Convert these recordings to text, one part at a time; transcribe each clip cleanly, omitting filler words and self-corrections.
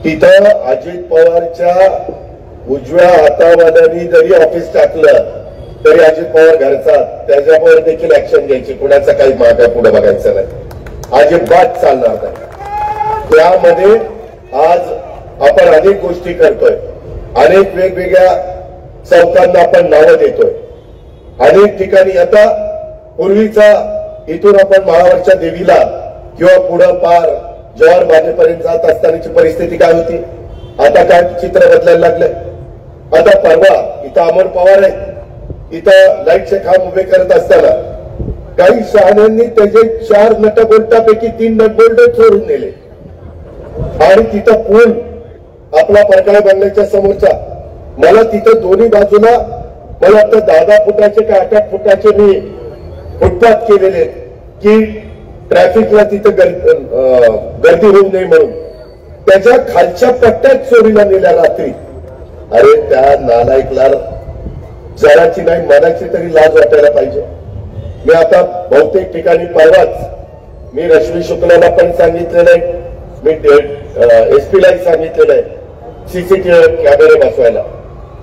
तिथं अजित पवारच्या उजव्या हातावाल्यांनी जरी ऑफिस टाकलं तरी अजित पवार घरचा त्याच्यावर देखील ऍक्शन घ्यायची, कुणाचा काही मागे पुढे बघायचं नाही, अजिबात चालणार नाही. त्यामध्ये आज आपण अनेक गोष्टी करतोय, अनेक वेगवेगळ्या चौकांना आपण नावं देतोय, अनेक ठिकाणी आता पूर्वीचा इथून आपण महावरच्या देवीला किंवा पुढं पार जवाहर बागेपर्यंत जात असतानाची परिस्थिती काय होती, आता काय चित्र बदलायला लागलंय. आता परवा इथं अमर पवार आहे, इथं लाईटचे खांब उभे करत असताना काही शहाण्यांनी त्याचे 4 नटबोल्टापैकी 3 नटबोल्ट चोरून नेले आणि तिथं पूल आपला परकाळ बंगल्याच्या समोरचा, मला तिथं दोन्ही बाजूला मला वाटतं 10-10 फुटाचे का 8-8 फुटाचे मी फुटपाथ केलेले की ट्रॅफिकला तिथं गर्दी होऊ नये म्हणून. त्याच्या खालच्या पट्ट्यात चोरीला नेल्या रात्री. अरे त्या नालायकला जराची नाही मनाची तरी लाज वाटायला पाहिजे. मी आता बहुतेक ठिकाणी परवाच मी रश्मी शुक्लाला पण सांगितलेलं आहे, मी एसपीलाही सांगितलेलं आहे सीसीटीव्ही कॅमेरे बसवायला.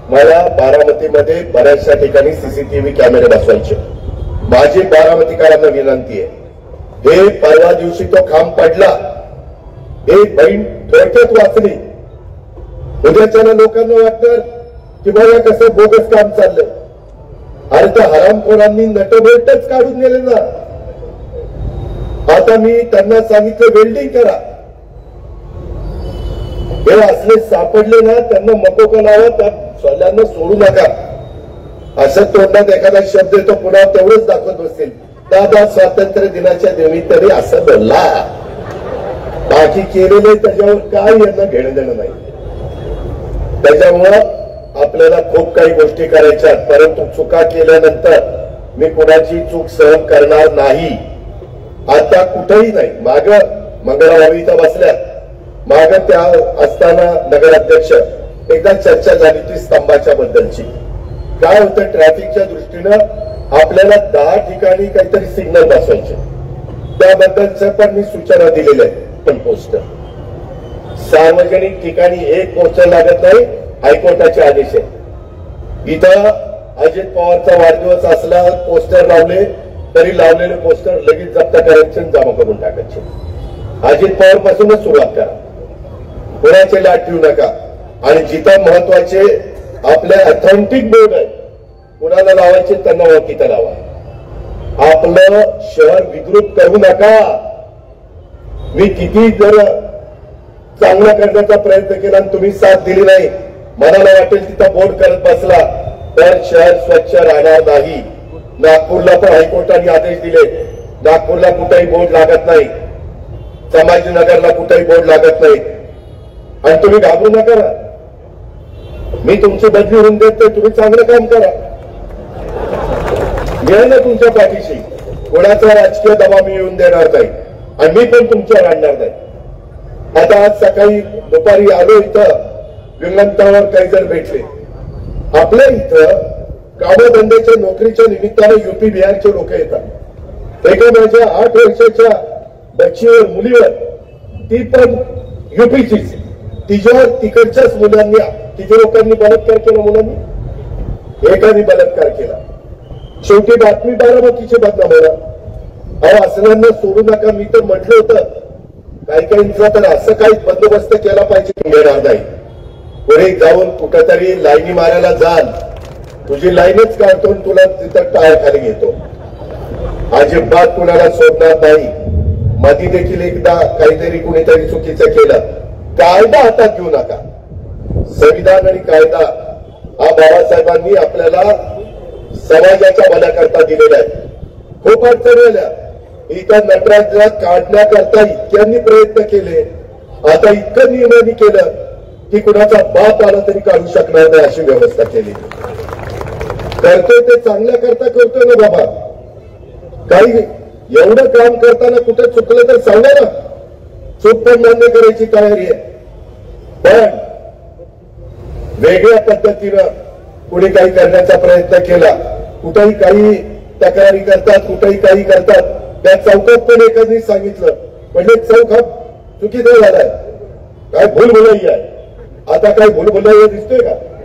मला बारामतीमध्ये बऱ्याचशा ठिकाणी सीसीटीव्ही कॅमेरे बसवायचे. माझी बारामतीकरांना विनंती आहे, हे परवा दिवशी तो खांब पडला, एक बहीण थोडक्यात वाचली. उद्याच्या लोकांना वाटतं की बघा कसं बोगस काम चाललंय. अरे त्या हरामखोरांनी नटबोल्टच काढून नेले ना. आता मी त्यांना सांगितलं वेल्डिंग करा. हे असले सापडले ना त्यांना मकोका लावा, त्या सोल्यांना सोडू नका. असं तोंडात एखादा शब्द येतो पुन्हा तेवढंच दाखवत बसतील. दादा स्वातंत्र्य दिनाच्या निमित्ताने असं बोलला, बाकी केलेले त्याच्यावर काय यांना घेणं देणं नाही. त्याच्यामुळं आपल्याला खूप काही गोष्टी करायच्या, परंतु चुका केल्यानंतर मी कुणाची चूक सहन करणार नाही. आता कुठेही नाही. माग मंगळवारी इथं बसल्या, माग त्या असताना नगराध्यक्ष एकदा चर्चा झाली ती स्तंभाच्या बद्दलची. काय होतं, ट्रॅफिकच्या दृष्टीनं आपल्याला 10 ठिकाणी काहीतरी सिग्नल बसवायचे, त्याबद्दलच पण मी सूचना दिलेल्या आहेत. पण पोस्टर सार्वजनिक ठिकाणी एक पोस्टर लागत नाही, हायकोर्टाचे आदेश आहे. इथं अजित पवारचा वाढदिवस असला पोस्टर लावले तरी लावलेले पोस्टर लगेच जप्त करायचे, जमा करून टाकायचे. अजित पवार पासूनच सुरुवात करा, कोणाचे लाट ठेवू नका. आणि जिथं महत्वाचे आपले ऑथेंटिक बोर्ड आहे, कुणाला लावायचे त्यांना तिथं लावा. आपलं शहर विद्रुप करू नका. मी किती जर चांगला करण्याचा प्रयत्न केला आणि तुम्ही साथ दिली नाही, मनाला वाटेल तिथं बोर्ड करत बसला तर शहर स्वच्छ राहणार नाही. नागपूरला पण हायकोर्टाने आदेश दिले, नागपूरला कुठेही बोर्ड लागत नाही, संभाजीनगरला कुठेही बोर्ड लागत नाही. आणि तुम्ही घाबरू नका. मी तुमची बदली होऊन देते, तुम्ही चांगलं काम करा. मी ना तुमच्या पाठीशी, कोणाचा राजकीय दबाव मी येऊन देणार नाही आणि मी पण तुमच्यावर आणणार नाही. आता आज सकाळी दुपारी आलो इथं विमानतळावर काही जण भेटले. आपल्या इथं कामधंद्याच्या नोकरीच्या निमित्तानं युपी बिहारचे लोक येतात. एका माझ्या 8 वर्षाच्या बच्चीवर मुलीवर, ती पण युपीचीच, तिच्यावर तिकडच्याच मुलांनी, तिथे लोकांनी बलात्कार केला. मुलांनी एकाने बलात्कार केला. शेवटी बातमी बारामतीची बदनाम होणार. अहो असल्यांना सोडू नका. मी तर म्हटलं होतं काही काहींचा तर असं काही बंदोबस्त केला पाहिजे, घेणार नाही. पुढे जाऊन कुठेतरी लाईनी मारायला जाल, तुझी लाईनच काढतो तुला तिथं टाळ खाली घेतो. अजिबात कुणाला सोडणार नाही. मधी देखील एकदा काहीतरी कुणीतरी चुकीचं केलं, कायदा हातात घेऊ नका. संविधान आणि कायदा हा बाबासाहेबांनी आपल्याला समाजाच्या भल्याकरता दिलेला आहे. खूप अडचणी आल्या. इथं नटराजला काढण्याकरता इतक्यांनी प्रयत्न केले, आता इतकं नियमाने केलं की कुणाचा बाप आला तरी काढू शकणार नाही अशी व्यवस्था केली. करतोय ते चांगल्या करता करतोय ना बाबा. काही एवढं काम करताना कुठे चुकलं तर सांगा ना. चूक पण मान्य करायची तयारी आहे, पण वेगळ्या पद्धतीनं कुणी काही करण्याचा प्रयत्न केला. कुठेही काही तक्रारी करतात, कुठेही काही करतात. त्या चौकात पण एखादी सांगितलं म्हणजे चौक हा चुकीचा झालाय. काय भूलभुलैया आहे. आता काय भूलभुलैया दिसतोय का?